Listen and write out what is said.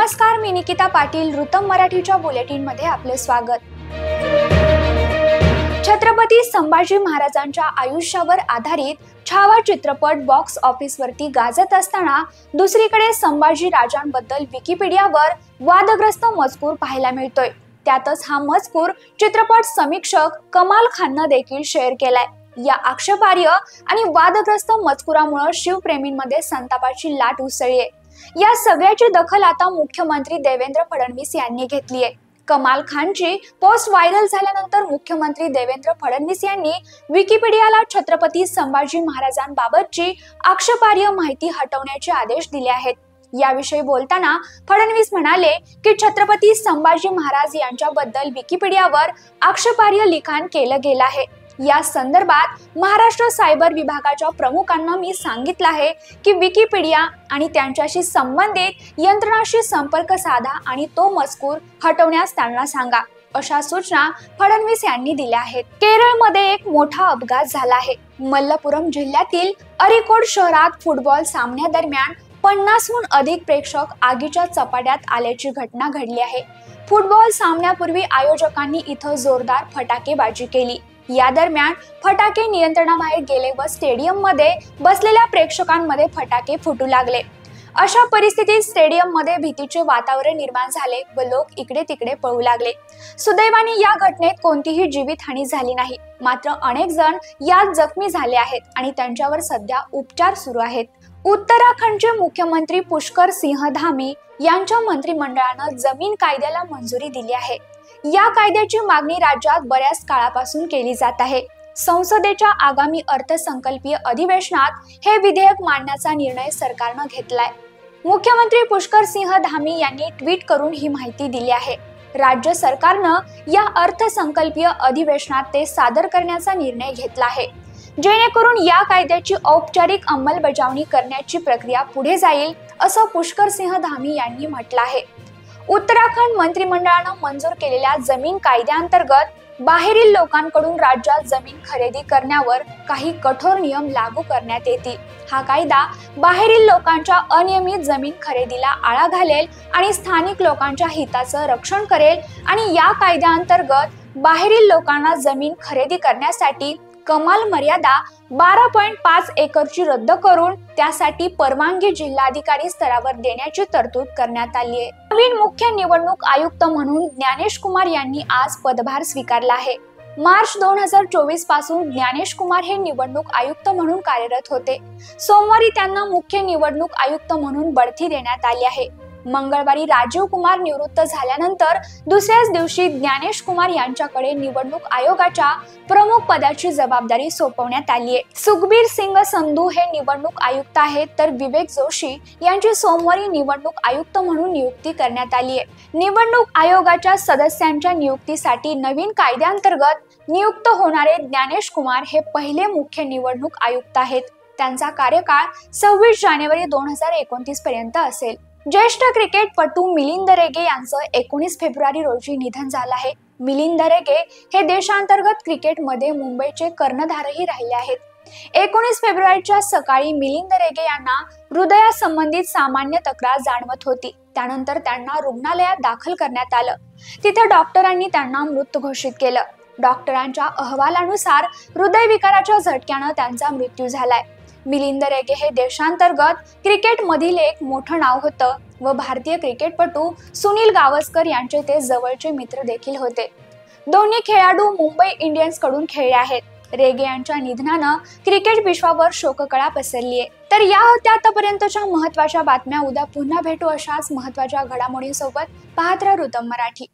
नमस्कार, मी निकिता पाटील. ऋतम मराठीच्या बुलेटिन मध्ये आपले स्वागत. छत्रपती संभाजी महाराजांच्या आयुष्यावर आधारित छावा चित्रपट बॉक्स ऑफिस वरती गाजत असताना दुसरीकडे संभाजी राजांबद्दल विकिपीडियावर वादग्रस्त मजकूर पाहायला मिळतोय. त्यातच हा मजकूर चित्रपट समीक्षक कमाल खानने देखील शेअर केलाय. या आक्षेपार्ह आणि वादग्रस्त मजकुरामुळे शिवप्रेमींमध्ये संतापाची लाट उसळली आहे. या सगळ्याची दखल आता मुख्यमंत्री देवेंद्र फडणवीस यांनी घेतली आहे. कमाल खानची पोस्ट व्हायरल झाल्यानंतर मुख्यमंत्री देवेंद्र फडणवीस यांनी विकिपीडियाला छत्रपती संभाजी महाराजांबाबतची आक्षेपार्ह माहिती हटवण्याचे आदेश दिले आहेत. याविषयी बोलताना फडणवीस म्हणाले की छत्रपती संभाजी महाराज यांच्याबद्दल विकिपीडियावर आक्षेपार्ह लिखाण केलं गेलं आहे. या संदर्भात महाराष्ट्र सायबर विभागाच्या प्रमुखांना मी सांगितलं आहे की विकिपीडिया आणि त्यांच्याशी संबंधित यंत्रणांशी संपर्क साधा आणि तो मजकूर हटवण्यास त्यांना सांगा, अशा सूचना फडणवीस यांनी दिल्या आहेत. केरळमध्ये एक मोठा अपघात झाला आहे. मल्लपुरम जिल्ह्यातील अरिकोड शहरात फुटबॉल सामन्यादरम्यान 50हून अधिक प्रेक्षक आगीच्या चपाट्यात आल्याची घटना घडली आहे. फुटबॉल सामन्यापूर्वी आयोजकांनी इथं जोरदार फटाकेबाजी केली. या दरम्यान फटाके नियंत्रणाबाहेर गेले व स्टेडियम मध्ये बसलेल्या प्रेक्षकांमध्ये फटाके फुटू लागले. अशा परिस्थितीत स्टेडियम मध्ये भीतीचे वातावरण निर्माण झाले व लोक इकडे तिकडे पळू लागले. सुदैवाने या घटनेत कोणतीही जीवितहानी झाली नाही. मात्र अनेक जण यात जखमी झाले आहेत आणि त्यांच्यावर सध्या उपचार सुरू आहेत. उत्तराखंडचे मुख्यमंत्री पुष्कर सिंह धामी यांच्या मंत्रिमंडळानं जमीन कायद्याला मंजुरी दिली आहे. या कायद्याची मागणी राज्यात बऱ्याच काळापासून केली जात आहे. संसदेच्या आगामी अर्थसंकल्पीय अधिवेशनात हे विधेयक मांडण्याचा निर्णय सरकारनं घेतलाय. मुख्यमंत्री पुष्कर सिंह धामी यांनी ट्विट करून ही माहिती दिली आहे. राज्य सरकारनं या अर्थसंकल्पीय अधिवेशनात ते सादर करण्याचा निर्णय घेतला आहे, जेणेकरून या कायद्याची औपचारिक अंमलबजावणी करण्याची प्रक्रिया पुढे जाईल, असं पुष्कर सिंह धामी यांनी म्हटलं आहे. उत्तराखंड मंत्रिमंडळानं मंजूर केलेल्या जमीन कायद्याअंतर्गत बाहेरील लोकांकडून राज्यात जमीन खरेदी करण्यावर काही कठोर नियम लागू करण्यात येतील. हा कायदा बाहेरील लोकांच्या अनियमित जमीन खरेदीला आळा घालेल आणि स्थानिक लोकांच्या हिताचं रक्षण करेल आणि या कायद्याअंतर्गत बाहेरील लोकांना जमीन खरेदी करण्यासाठी कमाल मर्यादा 12.5 एकरची रद्द करून त्यासाठी परवानगी जिल्हाधिकारी स्तरावर देण्याची तरतूद करण्यात आली आहे. नवीन मुख्य निवडणूक आयुक्त म्हणून ज्ञानेश कुमार यांनी आज पदभार स्वीकारला आहे. मार्च 2024 पासून ज्ञानेश कुमार हे निवडणूक आयुक्त म्हणून कार्यरत होते. सोमवारी त्यांना मुख्य निवडणूक आयुक्त म्हणून बढती देण्यात आली आहे. मंगळवारी राजीव कुमार निवृत्त झाल्यानंतर दुसऱ्याच दिवशी ज्ञानेश कुमार यांच्याकडे निवडणूक आयोगाच्या प्रमुख पदाची जबाबदारी सोपवण्यात आली आहे. सुखबीर सिंग संधू हे निवडणूक आयुक्त आहेत, तर विवेक जोशी यांची सोमवारी निवडणूक आयुक्त म्हणून नियुक्ती करण्यात आली आहे. निवडणूक आयोगाच्या सदस्यांच्या नियुक्तीसाठी नवीन कायद्याअंतर्गत नियुक्त होणारे ज्ञानेश कुमार हे पहिले मुख्य निवडणूक आयुक्त आहेत. त्यांचा कार्यकाळ 26 जानेवारी 2029 पर्यंत असेल. ज्येष्ठ क्रिकेटपटू मिलिंद रेगे यांचं 19 फेब्रुवारी रोजी निधन झालं आहे. मिलिंद रेगे हे देशांतर्गत क्रिकेटमध्ये मुंबईचे कर्णधारही राहिले आहेत. 19 फेब्रुवारीच्या सकाळी मिलिंद रेगे यांना हृदयासंबंधित सामान्य तक्रार जाणवत होती. त्यानंतर त्यांना रुग्णालयात दाखल करण्यात आलं. तिथे डॉक्टरांनी त्यांना मृत घोषित केलं. डॉक्टरांच्या अहवालानुसार हृदयविकाराच्या झटक्यानं त्यांचा मृत्यू झालाय. मिलिंद रेगे हे देशांतर्गत क्रिकेटमधील एक मोठं नाव होतं व भारतीय क्रिकेटपटू सुनील गावस्कर यांचे ते जवळचे मित्र देखील होते. दोन्ही खेळाडू मुंबई इंडियन्स कडून खेळले आहेत. रेगे यांच्या निधनानं क्रिकेट विश्वावर शोककळा पसरली आहे. तर या होत्या आतापर्यंतच्या महत्त्वाच्या बातम्या. उद्या पुन्हा भेटू अशाच महत्त्वाच्या घडामोडींसोबत. पाहत राहा ऋतम मराठी.